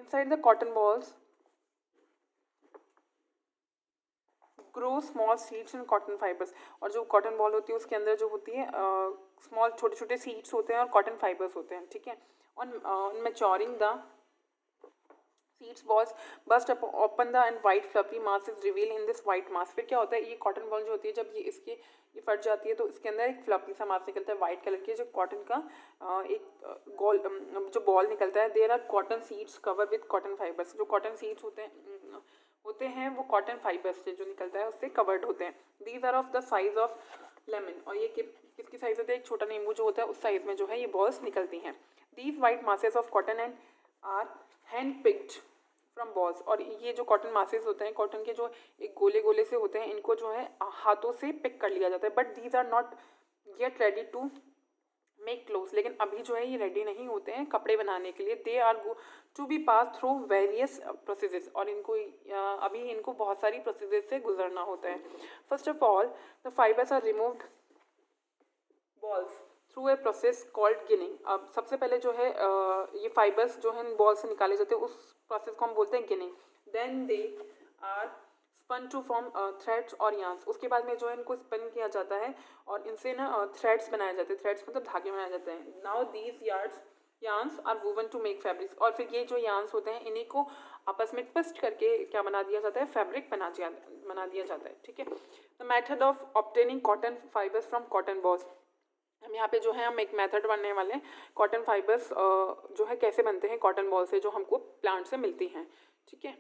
Inside the cotton balls grow small seeds in cotton fibres. और जो cotton ball होती है उसके अंदर जो होती है स्मॉल छोटे छोटे सीड्स होते हैं और कॉटन फाइबर्स होते हैं, ठीक है। On maturing the seeds balls burst open the and white fluffy mass is reveal in this white mass. फिर क्या होता है, ये कॉटन बॉल जो होती है जब ये फट जाती है तो इसके अंदर एक फ्लफी सा मास निकलता है वाइट कलर के, जो कॉटन का एक गोल जो बॉल निकलता है। There are cotton seeds cover with cotton fibres. जो कॉटन सीड्स होते हैं वो कॉटन फाइबर्स से जो निकलता है उससे कवर्ड होते हैं। These are of the size of lemon. और ये किसकी साइज होता है, एक छोटा नींबू जो होता है उस साइज में जो है ये बॉल्स निकलती हैं। These white masses of cotton and are hand picked from bolls. और ये जो कॉटन मासेस होते हैं, कॉटन के जो एक गोले गोले से होते हैं, इनको जो है हाथों से पिक कर लिया जाता है। But these are not yet ready to make clothes. लेकिन अभी जो है ये रेडी नहीं होते हैं कपड़े बनाने के लिए। They are to be pass through various processes. और अभी इनको बहुत सारी प्रोसेसेस से गुजरना होता है। First of all the fibres are removed bolls through a process called ginning. अब सबसे पहले जो है ये फाइबर्स जो है बॉल से निकाले जाते हैं, उस प्रोसेस को हम बोलते हैं ginning. Then they are spun to form threads और यार्न्स। उसके बाद में जो है इनको स्पिन किया जाता है और इनसे ना थ्रेड्स बनाए जाते हैं। थ्रेड्स मतलब धागे बनाए जाते हैं। Now these yarns are woven to make fabrics. और फिर ये जो यार्न्स होते हैं इन्हीं को आपस में ट्विस्ट करके क्या बना दिया जाता है, फैब्रिक बना दिया जाता है, ठीक है। The method of obtaining cotton fibres from cotton balls. हम यहाँ पे जो है हम एक मेथड बनने वाले हैं कॉटन फाइबर्स जो है कैसे बनते हैं कॉटन बॉल से जो हमको प्लांट से मिलती हैं, ठीक है।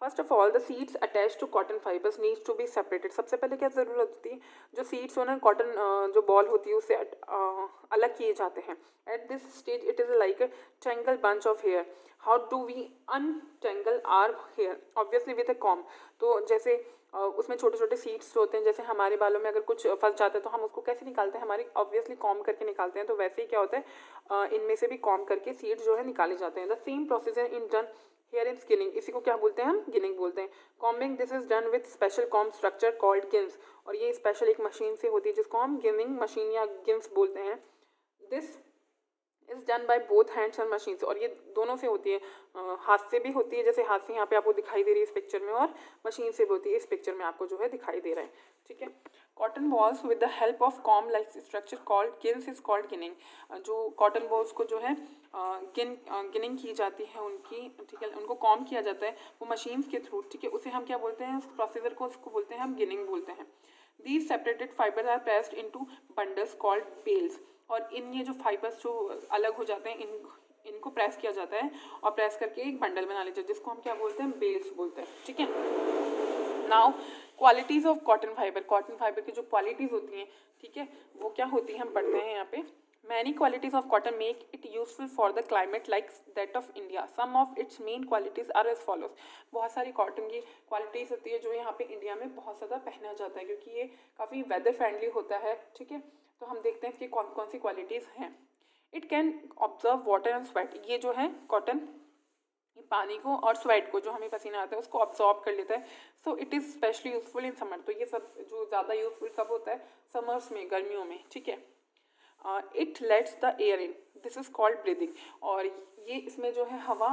First of all the seeds attach to cotton fibres needs to be separated. सबसे पहले क्या ज़रूरत होती है, जो सीड्स हो ना कॉटन जो बॉल होती है उससे अलग किए जाते हैं। At this stage it is like a tangle bunch of hair. How do we untangle our hair, obviously with a comb. तो जैसे उसमें छोटे छोटे सीड्स होते हैं, जैसे हमारे बालों में अगर कुछ फंस जाता है तो हम उसको कैसे निकालते हैं, हमारे ऑब्वियसली कॉम करके निकालते हैं। तो वैसे ही क्या होता है इनमें से भी कॉम करके सीड्स जो है निकाले जाते हैं। The same process in done here in skinning. इसी को क्या बोलते हैं हम, गिनिंग बोलते हैं। Combing this is done with special comb structure called gins. और ये स्पेशल एक मशीन से होती है जिसको हम गिनिंग मशीन या गिन्स बोलते हैं। This is done by both hands and machines. और ये दोनों से होती है, हाथ से भी होती है, जैसे हाथ से यहाँ पे आपको दिखाई दे रही है इस पिक्चर में, और मशीन से भी होती है इस पिक्चर में आपको जो है दिखाई दे रहा है, ठीक है। Cotton balls with the help of comb like structure called gins is called ginning. जो कॉटन बॉल्स को जो है गिनिंग की जाती है उनकी, ठीक है, उनको कॉम किया जाता है वो मशीन्स के थ्रू, ठीक है। उसे हम क्या बोलते हैं, उस प्रोसीजर को उसको बोलते हैं हम गिनिंग बोलते हैं। These separated fibers are pressed into bundles called bales। और ये जो फाइबर्स जो अलग हो जाते हैं इनको प्रेस किया जाता है और प्रेस करके एक बंडल बना लेते हैं जिसको हम क्या बोलते हैं, बेल्स बोलते हैं, ठीक है। Now qualities of cotton fibre. Cotton fibre की जो क्वालिटीज़ होती हैं, ठीक है, वो क्या होती है हम पढ़ते हैं यहाँ पे। Many qualities of cotton make it useful for the climate like that of India. Some of its main qualities are as follows। बहुत सारी कॉटन की क्वालिटीज़ होती है जो यहाँ पे इंडिया में बहुत ज़्यादा पहना जाता है क्योंकि ये काफ़ी वेदर फ्रेंडली होता है, ठीक है। तो हम देखते हैं इसकी कौन कौन सी क्वालिटीज़ हैं। It can observe water and sweat. ये जो है कॉटन ये पानी को और स्वेट को, जो हमें पसीना आता है, उसको अब्जॉर्ब कर लेता है। So it is specially useful in summer. तो ये सब जो ज़्यादा यूजफुल कब होता है, समर्स में, गर्मियों में, ठीक है। It let's the air in, this is called breathing. और ये इसमें जो है हवा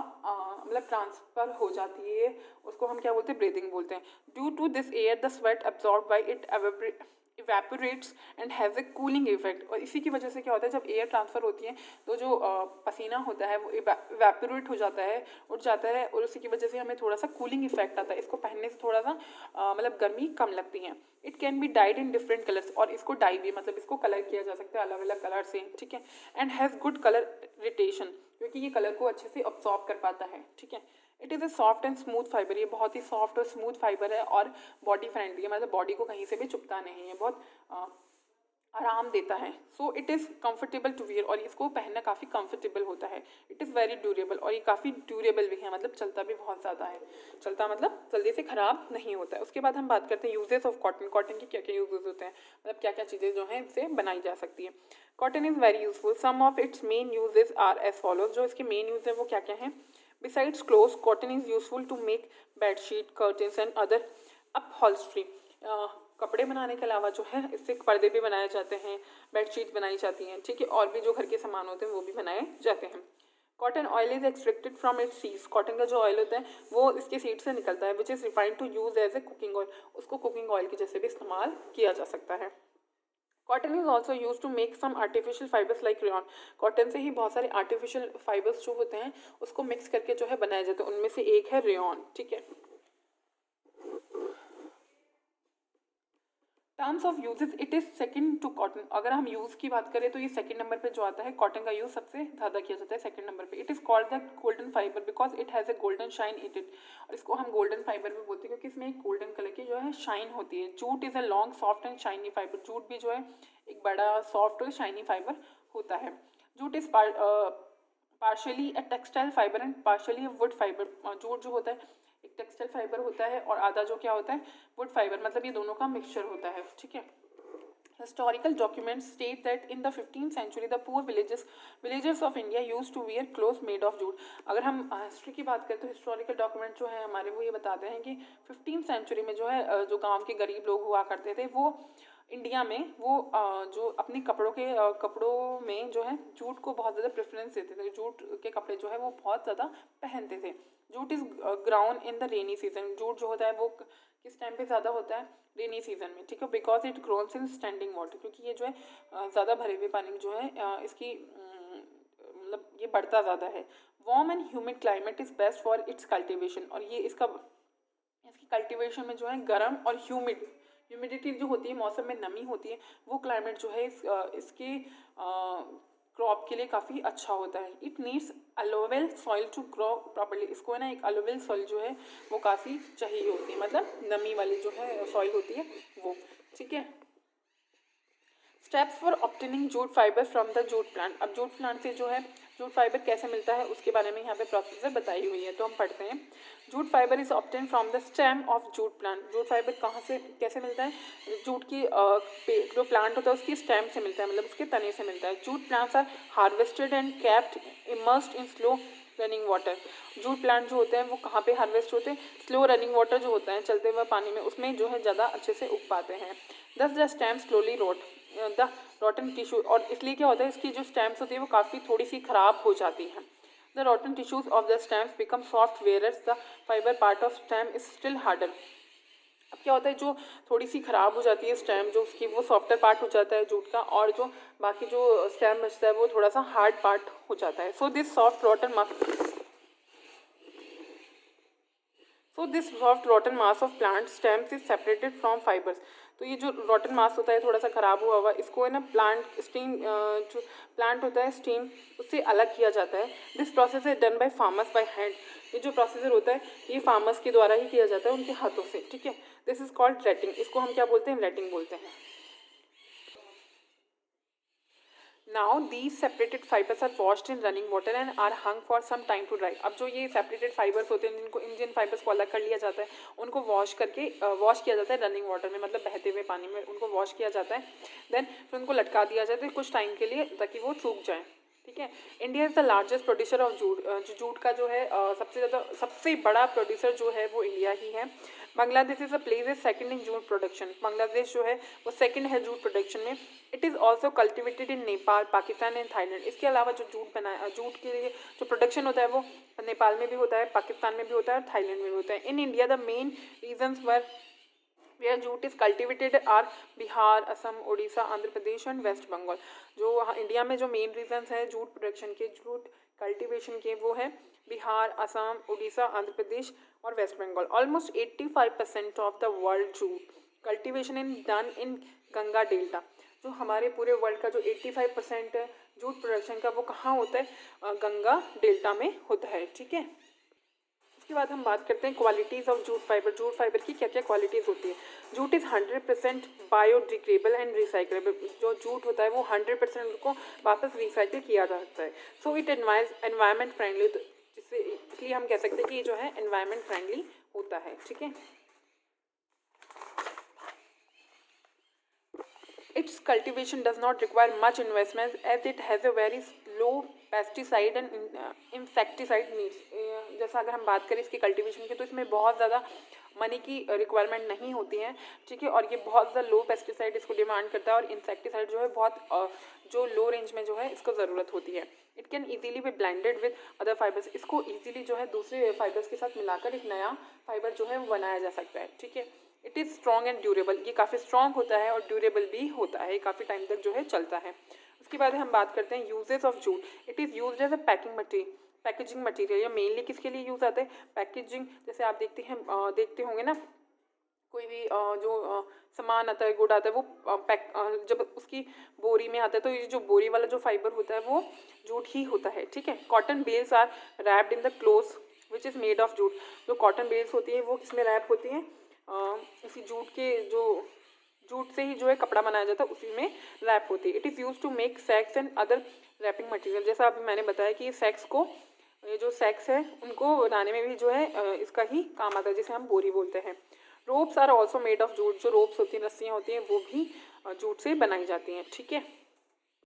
मतलब ट्रांसफर हो जाती है, उसको हम क्या बोलते हैं, ब्रीदिंग बोलते हैं। Due to this air the sweat absorb by it evaporates and has a cooling effect. और इसी की वजह से क्या होता है, जब एयर ट्रांसफ़र होती है तो जो पसीना होता है वो इवेपोरेट हो जाता है, उठ जाता है, और उसी की वजह से हमें थोड़ा सा कूलिंग इफेक्ट आता है। इसको पहनने से थोड़ा सा मतलब गर्मी कम लगती है। It can be died in different colours. और इसको डाई भी मतलब इसको कलर किया जा सकता है अलग अलग कलर से, ठीक है। And has good colour retention, क्योंकि ये कलर को अच्छे से अब्सॉर्ब कर पाता है, ठीक है। It is a soft and smooth fibre. ये बहुत ही सॉफ्ट और स्मूथ फाइबर है और बॉडी फ्रेंडली है, मतलब बॉडी को कहीं से भी चुभता नहीं है, बहुत आराम देता है। So it is comfortable to wear. और इसको पहनना काफ़ी कंफर्टेबल होता है। It is very durable. और ये काफ़ी ड्यूरेबल भी है, मतलब चलता भी बहुत ज़्यादा है। चलता मतलब जल्दी से ख़राब नहीं होता है। उसके बाद हम बात करते हैं यूजेस ऑफ कॉटन। कॉटन की क्या क्या यूजेस होते हैं, मतलब क्या क्या चीज़ें जो हैं इससे बनाई जा सकती है। Cotton is very useful. Some of its main uses are as follows. जो इसके मेन यूज है वो क्या क्या हैं। Besides clothes, cotton is useful to make bed sheet, curtains and other upholstery। कपड़े बनाने के अलावा जो है इससे पर्दे भी बनाए जाते हैं, बेडशीट बनाई जाती हैं, ठीक है, और भी जो घर के सामान होते हैं वो भी बनाए जाते हैं। Cotton oil is extracted from its seeds, cotton का जो ऑयल होता है वो इसके सीड से निकलता है, which is refined to use as a cooking oil, उसको कुकिंग ऑयल के जैसे भी इस्तेमाल किया जा सकता है। Cotton is also use to make some artificial fibres like rayon, cotton से ही बहुत सारे आर्टिफिशियल फाइबर्स जो होते हैं उसको मिक्स करके जो है बनाए जाते हैं, उनमें से एक है रेयॉन, ठीक है। Terms of uses it is second to cotton, अगर हम यूज़ की बात करें तो ये सेकंड नंबर पे जो आता है, कॉटन का यूज़ सबसे ज़्यादा किया जाता है सेकंड नंबर पे। It is called the golden fibre because it has a golden shine in it, और इसको हम गोल्डन फाइबर भी बोलते हैं क्योंकि इसमें एक गोल्डन कलर की जो है शाइन होती है। Jute is a long soft and shiny fibre, jute भी जो है एक बड़ा सॉफ्ट और शाइनी फाइबर होता है। Jute is partially a textile fibre and partially a wood fibre, jute जो होता है एक टेक्सटाइल फाइबर होता है और आधा जो क्या होता है वुड फाइबर, मतलब ये दोनों का मिक्सचर होता है, ठीक है। Historical documents state that in the 15th century the poor villagers of India used to wear clothes made of jute। अगर हम हिस्ट्री की बात करें तो हिस्टोरिकल डॉक्यूमेंट जो है हमारे वो ये बताते हैं कि 15th सेंचुरी में जो है जो गांव के गरीब लोग हुआ करते थे वो इंडिया में वो जो अपने कपड़ों में जो है जूट को बहुत ज़्यादा प्रेफरेंस देते थे, जूट के कपड़े जो है वो बहुत ज़्यादा पहनते थे। Jute is ground in the rainy season, jute जो होता है वो किस टाइम पे ज़्यादा होता है, रेनी सीजन में, ठीक है। Because it grows in standing water, क्योंकि ये जो है ज़्यादा भरे हुए पानी में जो है इसकी मतलब ये बढ़ता ज़्यादा है। Warm and humid climate is best for its cultivation, और ये इसकी कल्टिवेशन में जो है गर्म और ह्यूमिडिटी जो होती है, मौसम में नमी होती है, वो क्लाइमेट जो है इसके क्रॉप के लिए काफ़ी अच्छा होता है। It needs alluvial soil to grow properly, इसको है ना एक अलोवेल सॉइल जो है वो काफ़ी चाहिए होती है, मतलब नमी वाली जो है सॉइल होती है वो, ठीक है। Steps for obtaining jute fibre from the jute plant, अब जूट प्लांट से जो है जूट फाइबर कैसे मिलता है उसके बारे में यहाँ पे प्रोसेसर बताई हुई है, तो हम पढ़ते हैं। Jute fibre is obtain from the stem of jute plant, jute fibre कहाँ से कैसे मिलता है, जूट की जो प्लांट होता है उसकी स्टेम से मिलता है, मतलब उसके तने से मिलता है। Jute plants are harvested and capped immersed in slow running water, jute plant जो होते हैं वो कहाँ पे हार्वेस्ट होते हैं, स्लो रनिंग वाटर जो होता है चलते हुए पानी में, उसमें जो है ज़्यादा अच्छे से उग पाते हैं। दस the stem slowly wrote the रॉटन tissue, और इसलिए क्या होता है इसकी जो स्टेम्स होती है वो काफ़ी थोड़ी सी ख़राब हो जाती हैं। The रॉटन tissues of the stems become soft वेयरस the fibre part of stem is still harder, अब क्या होता है जो थोड़ी सी ख़राब हो जाती है स्टेम जो उसकी वो सॉफ्टर पार्ट हो जाता है जूट का, और जो बाकी जो स्टेम बचता है वो थोड़ा सा हार्ड पार्ट हो जाता है। So this soft रॉटन mass of plant stems is separated from fibres, तो ये जो रॉटन मास होता है थोड़ा सा ख़राब हुआ हुआ इसको है ना जो प्लांट होता है स्टीम उससे अलग किया जाता है। This process is done by farmers by hand, ये जो प्रोसीजर होता है ये फार्मर्स के द्वारा ही किया जाता है उनके हाथों से, ठीक है। दिस इज कॉल्ड लेटिंग, इसको हम क्या बोलते हैं, लेटिंग बोलते हैं। Now these separated fibres are washed in running water and are hung for some time to dry, अब जो ये सेपरेटेड फाइबर्स होते हैं जिनको जिन फाइबर्स को अलग कर लिया जाता है उनको वॉश किया जाता है रनिंग वाटर में, मतलब बहते हुए पानी में उनको वॉश किया जाता है, देन फिर उनको लटका दिया जाता है कुछ टाइम के लिए ताकि वो सूख जाए, ठीक है। India is the largest producer of jute, jute का जो है सबसे बड़ा प्रोड्यूसर जो है वो इंडिया ही है। Bangladesh is a place is second in jute production, Bangladesh जो है वो सेकंड है जूट प्रोडक्शन में। It is also cultivated in Nepal, Pakistan and Thailand, इसके अलावा जो जूट के लिए जो प्रोडक्शन होता है वो नेपाल में भी होता है, पाकिस्तान में भी होता है और थाईलैंड में भी होता है। In India the main regions were where jute is cultivated are Bihar, Assam, Orissa, Andhra Pradesh and West Bengal, जो इंडिया में जो मेन रीजन्स हैं जूट प्रोडक्शन के, जूट कल्टीवेशन के, वो है बिहार, असम, उड़ीसा, आंध्र प्रदेश और West Bengal. Almost 85% of the world jute cultivation in done in Ganga delta, जो हमारे पूरे वर्ल्ड का जो 85% जूट प्रोडक्शन का वो कहाँ होता है, गंगा डेल्टा में होता है, ठीक है। उसके बाद हम बात करते हैं qualities of jute fibre, jute fibre की क्या क्या क्वालिटीज़ होती है। Jute is 100% biodegradable and recyclable, जो जूट होता है वो 100% उसको वापस रिसाइकिल किया जा सकता है। सो इट एनवायरमेंट फ्रेंडली, तो इसलिए हम कह सकते हैं कि ये जो है एनवायरमेंट फ्रेंडली होता है, ठीक है। Its cultivation does not require much investment as it has a very low pesticide and insecticide needs. जैसा अगर हम बात करें इसकी कल्टीवेशन की, तो इसमें बहुत ज़्यादा मनी की रिक्वायरमेंट नहीं होती है, ठीक है, और ये बहुत ज़्यादा लो पेस्टिसाइड इसको डिमांड करता है, और इंसेक्टिसाइड जो है बहुत जो लो रेंज में जो है इसको ज़रूरत होती है। It can easily be blended with other fibres, इसको ईजीली जो है दूसरे फाइबर्स के साथ मिलाकर एक नया फाइबर जो है वो बनाया जा सकता है, ठीक है। It is strong and durable, ये काफ़ी स्ट्रॉन्ग होता है और ड्यूरेबल भी होता है, काफ़ी टाइम तक जो है चलता है। उसके बाद हम बात करते हैं uses of jute. It is used as a packaging material. ये मेनली किसके लिए यूज़ आता है? पैकेजिंग। जैसे आप देखते होंगे ना, कोई भी जो सामान आता है, गुड आता है, वो जब उसकी बोरी में आता है, तो ये जो बोरी वाला जो फाइबर होता है वो जूट ही होता है, ठीक है। Cotton bales are wrapped in the cloth which is made of jute. जो कॉटन बेल्स होती है वो किसमें रैप होती हैं? इसी जूट से ही जो है कपड़ा बनाया जाता है, उसी में रैप होती है। It is use to make sacks and other wrapping material. जैसा अभी मैंने बताया कि ये जो सैक्स है उनको बनाने में भी जो है इसका ही काम आता है, जिसे हम बोरी बोलते हैं। Ropes are also made of jute. जो रोप्स होती हैं, रस्सियाँ होती हैं, वो भी जूट से बनाई जाती हैं, ठीक है।